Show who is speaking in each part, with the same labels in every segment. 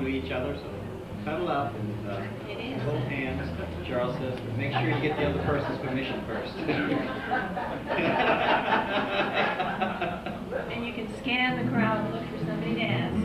Speaker 1: to each other, so cuddle up and hold hands. Cheryl says, make sure you get the other person's permission first.
Speaker 2: And you can scan the crowd and look for somebody to ask.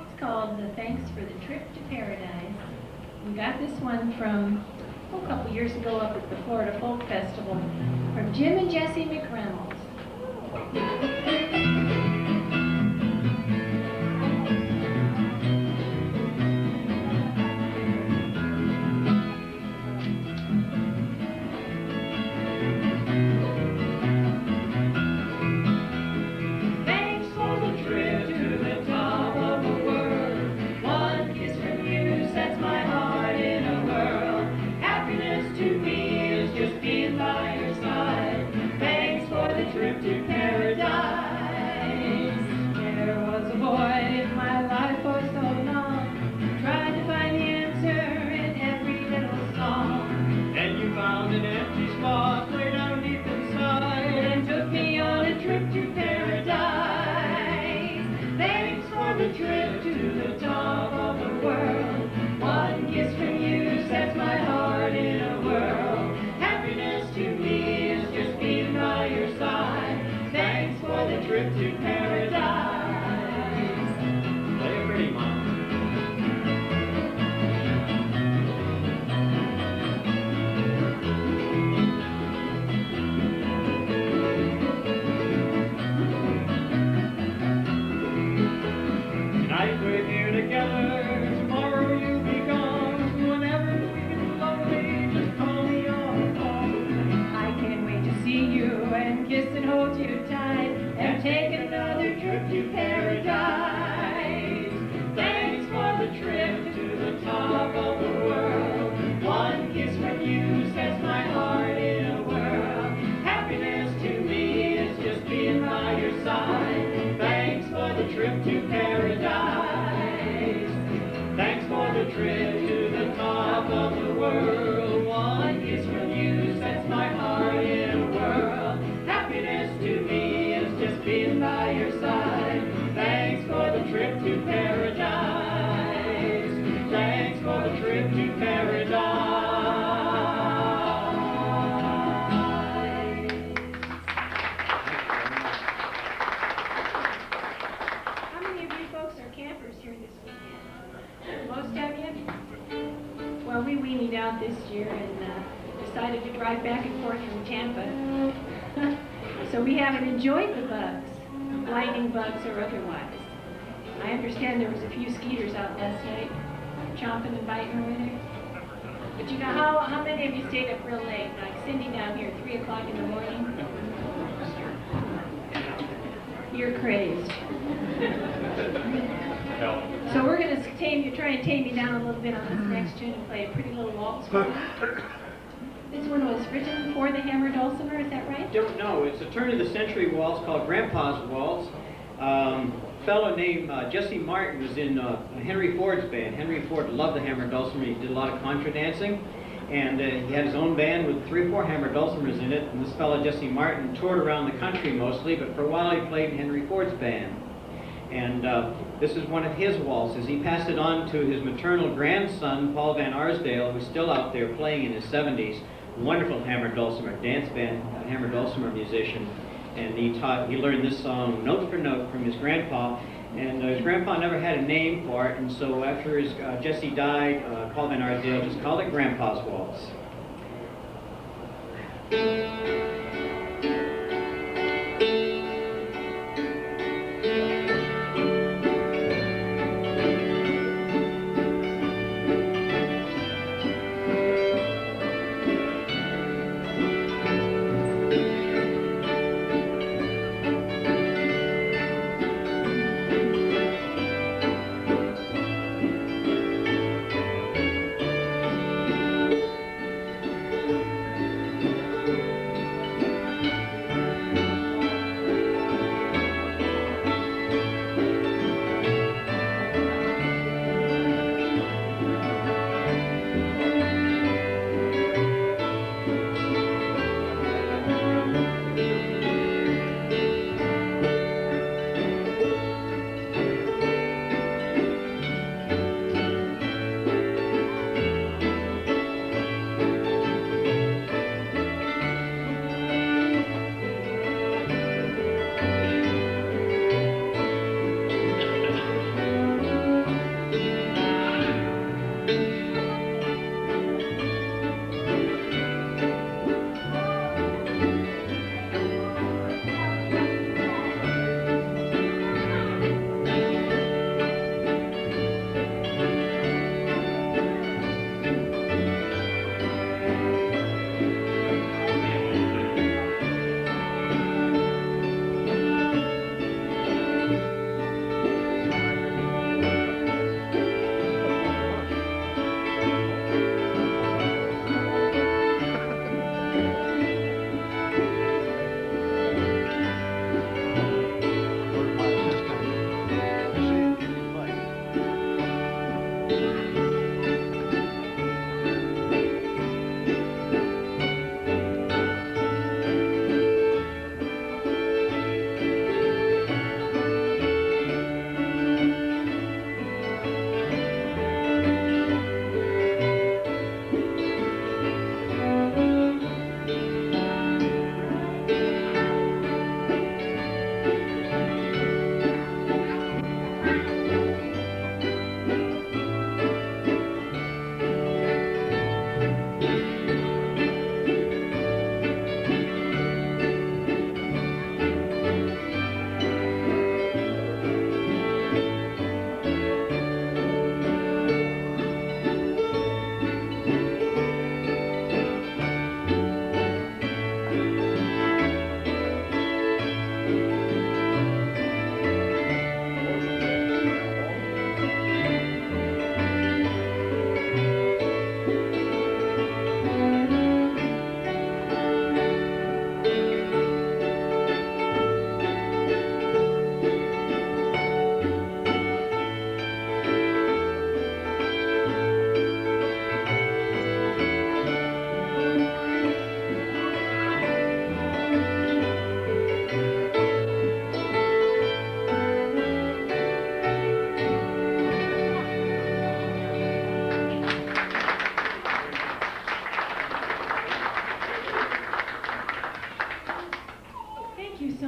Speaker 2: It's called the Thanks for the Trip to Paradise. We got this one from a couple years ago up at the Florida Folk Festival from Jim and Jessie McReynolds. This year and decided to drive back and forth from Tampa. So we haven't enjoyed the bugs, lightning bugs or otherwise. I understand there was a few skeeters out last night, chomping and biting over there. But you know, how many of you stayed up real late? Like Cindy down here, 3 o'clock in the morning? You're crazed. So we're going to try and tame you down a little bit on this next tune and play a pretty little waltz. This one was written for the hammer dulcimer, is that right?
Speaker 1: Don't know. It's a turn-of-the-century waltz called Grandpa's Waltz. A fellow named Jesse Martin was in Henry Ford's band. Henry Ford loved the hammer dulcimer. He did a lot of contra dancing. And he had his own band with 3 or 4 hammer dulcimers in it. And this fellow, Jesse Martin, toured around the country mostly, but for a while he played in Henry Ford's band. And this is one of his waltzes. He passed it on to his maternal grandson, Paul Van Arsdale, who's still out there playing in his 70s. Wonderful hammer dulcimer, dance band, hammer dulcimer musician. And he learned this song note for note from his grandpa. And his grandpa never had a name for it, and so after Jesse died, Paul Van Arsdale just called it Grandpa's Waltz.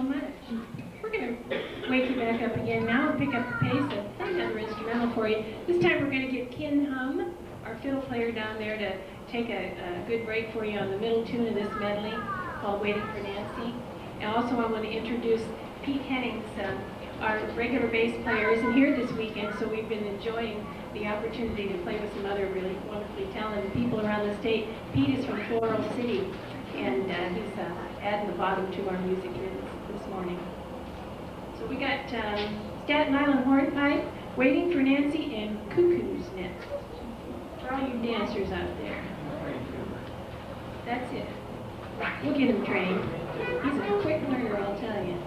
Speaker 2: much. We're going to wake you back up again now and pick up the pace of another instrumental for you. This time we're going to get Kin Hum, our fiddle player down there, to take a good break for you on the middle tune of this medley called Waiting for Nancy. And also I want to introduce Pete Hennings, our regular bass player isn't here this weekend, so we've been enjoying the opportunity to play with some other really wonderfully talented people around the state. Pete is from Floral City, and he's adding the bottom to our music this morning. So we got Staten Island Hornpipe, Waiting for Nancy, and Cuckoo's next. For all you dancers out there. That's it. We'll get him trained. He's a quick learner, I'll tell you.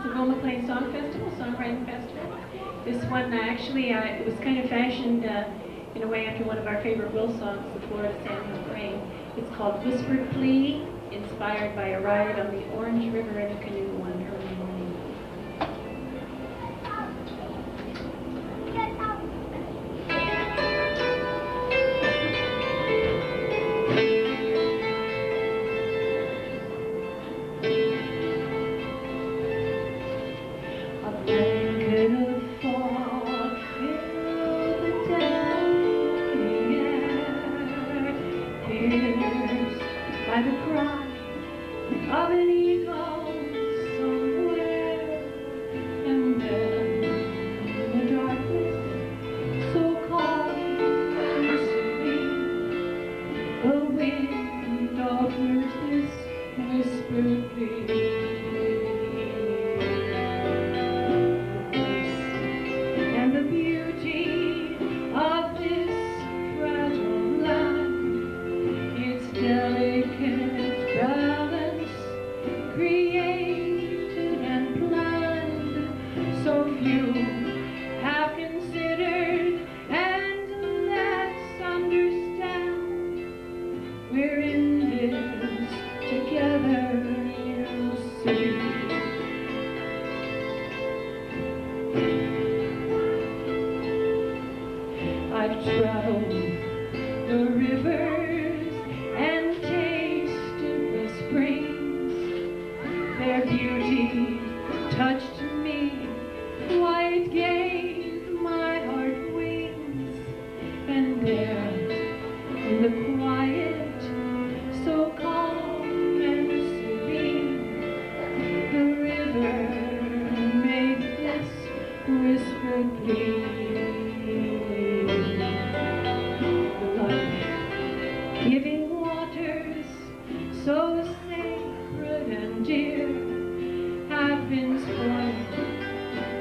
Speaker 2: Sonoma Plain Song Festival, Songwriting Festival. This one actually, it was kind of fashioned in a way after one of our favorite Will songs, the Florida Sand Rain. It's called Whispered Plea, inspired by a ride on the Orange River in a canoe one early morning. By the cry of an eagle somewhere, and then in the darkness so calm and serene, the wind offers this whispered plea. And the beauty of this fragile land, its delicate balance, created and planned, so few have considered and let's understand. We're in this together, you see. I've traveled the rivers and tasted the springs. Their beauty touched me, why it gave my heart wings. And there, in the quiet, so calm and serene, the river made this whispered plea. Giving waters so sacred and dear have been spoiled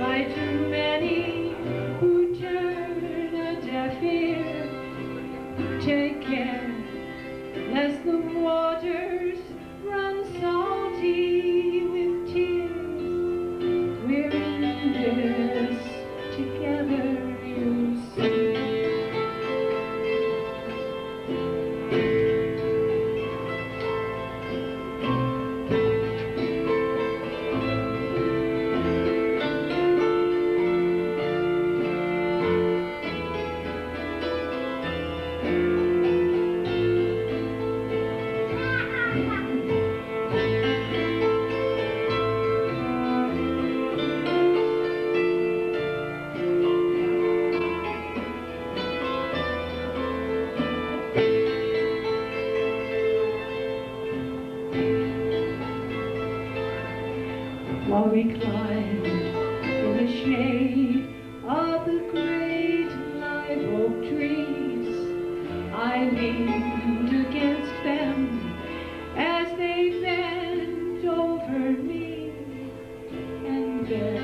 Speaker 2: by too many who turn a deaf ear. Take care lest the waters run salty with tears. We're in this together, you see. While we climbed in the shade of the great live oak trees, I leaned against them as they bent over me. And then,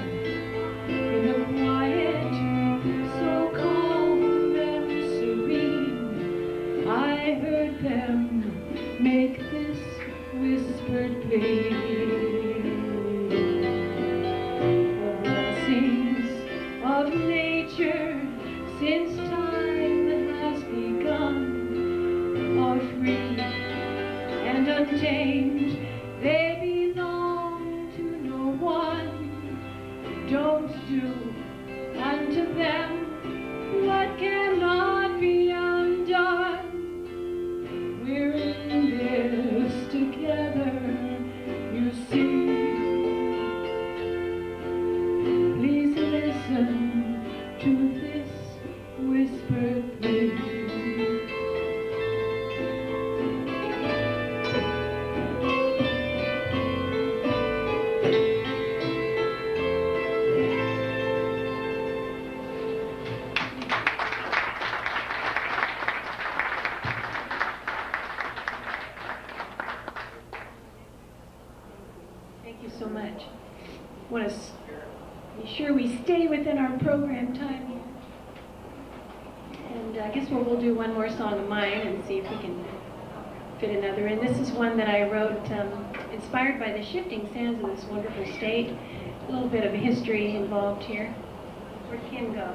Speaker 2: in the quiet, so calm and serene, I heard them make this whispered plea. Of nature, since time has begun, are free and untamed. They belong to no one. Don't do unto them what cannot be undone. We're in this together, you see. Please listen to this whispered plea. Thank you so much. I want to be sure we stay within our program time here. And I guess we'll do one more song of mine and see if we can fit another in. This is one that I wrote inspired by the shifting sands of this wonderful state. a little bit of history involved here. Where'd Kim go?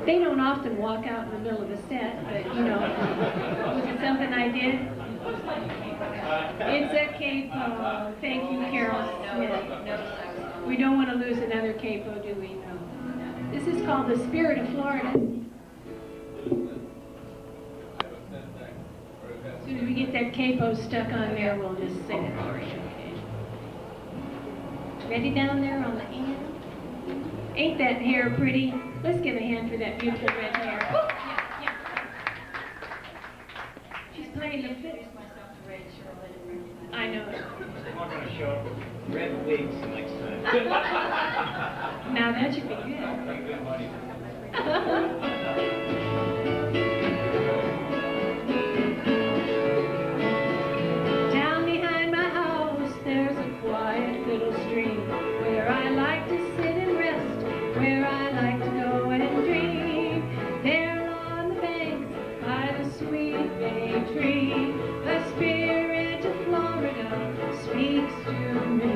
Speaker 2: They don't often walk out in the middle of a set, but you know, was it something I did? It's a capo. Thank you, Carol Smith. We don't want to lose another capo, do we? No. This is called The Spirit of Florida. As soon as we get that capo stuck on there, we'll just sing it for you. Okay. Ready down there on the end? Ain't that hair pretty? Let's give a hand for that beautiful red hair. Yeah. She's playing the fit. I know.
Speaker 1: I'm not going to show up with red wigs next time.
Speaker 2: Now that should be good. Down behind my house, there's a quiet little stream where I like to sit and rest, where I like to go and dream. There on the banks by the sweet bay tree, the spirit of Florida speaks to me.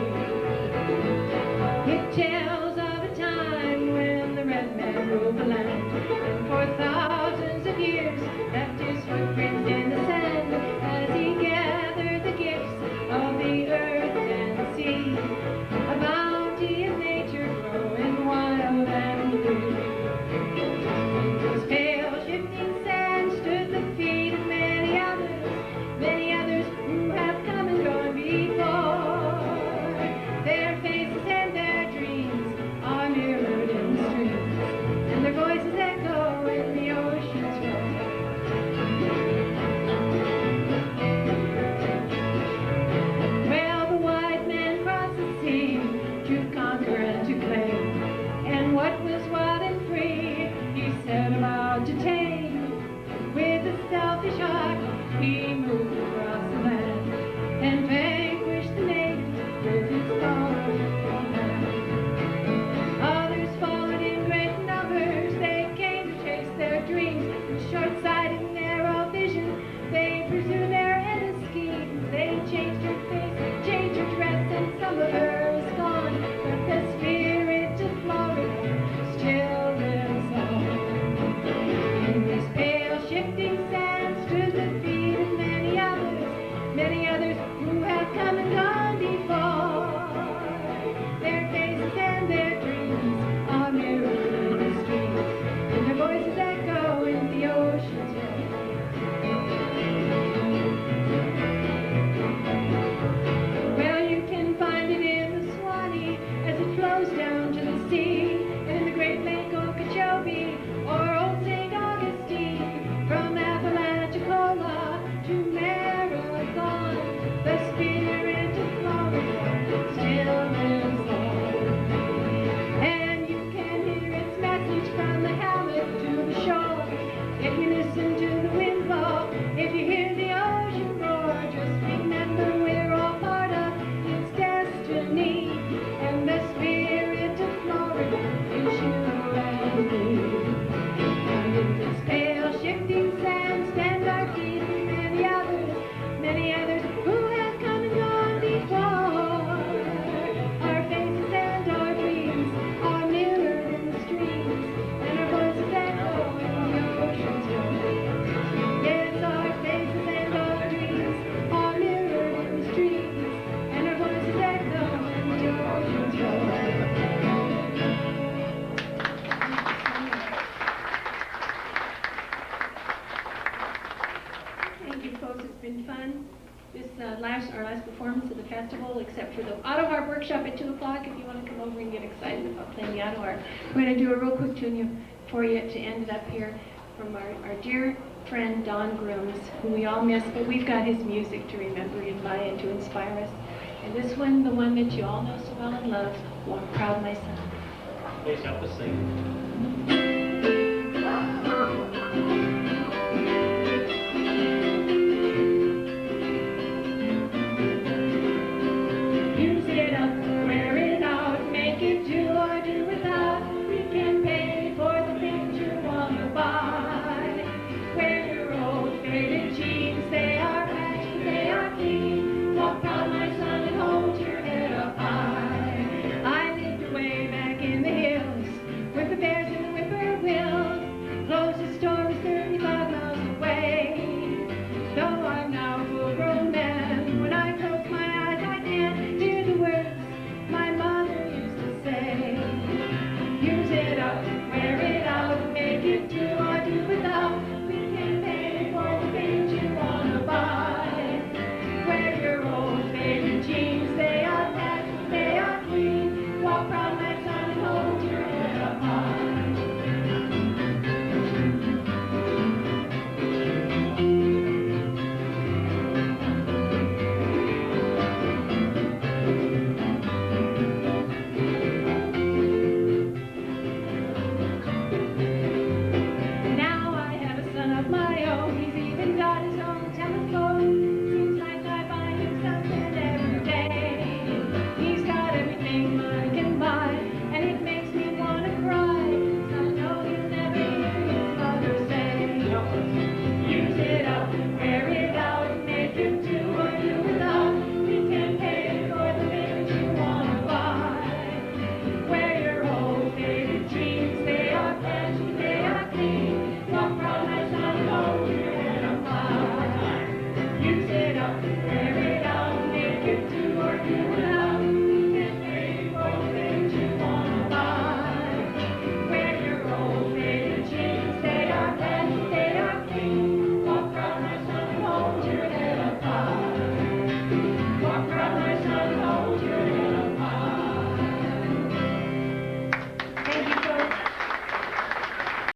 Speaker 2: It tells of a time when the red man ruled the land, and for thousands of years left his footprints in the sand as he gathered the gifts of the earth and sea, a bounty of nature growing wild and blue. Those pale shifting sands stood the feet of many others who have come and gone before. Their faces and their dreams are mirrored in the streams, and their voices echo in the ocean's roar. Well, the white man crossed the sea to conquer and to claim, and what was wild and free he set about to tame. With a selfish heart he moved across the land and vanquished the natives with his powerful hand. Others followed in great numbers. They came to chase their dreams with short-sighted, narrow vision. They pursued their endless schemes. They changed her face, changed her dress, and some of her is gone. But the spirit of Florida still lives on. In this pale shifting sand stood the feet of many others who have come and gone before. Their faces and their dreams are mirrored in the streets, and their voices echo in the ocean's roar. Well, you can find it in the Swanee as it flows down to the sea, and in the Great Lake Okeechobee or Old St. Augustine, from Apalachicola to Marathon, the spirit of Florida still lives on. And you can hear its message from the hammock to the shore. If you listen to the wind blow, if you hear the ocean roar, just remember we're all part of its destiny, and the spirit of Florida is you and me. And in this pale shifting sand stand our feet and many others who have come and gone before. Our faces and our dreams are mirrored in the streams, and our voices echo in the ocean's roar. Yes, our faces and our dreams are mirrored in the streams, and our voices echo in the ocean's roar. Thank you, folks. It's been fun. This our last performance of the festival, except for the autoharp workshop at 2 o'clock. If you want to come over and get excited about playing the autoharp, we're going to do a real quick tune for you to end it up here from our dear friend Don Grooms, who we all miss, but we've got his music to remember and by and to inspire us. And this one, the one that you all know so well and love, "Walk Proud, My Son."
Speaker 1: Please help us sing.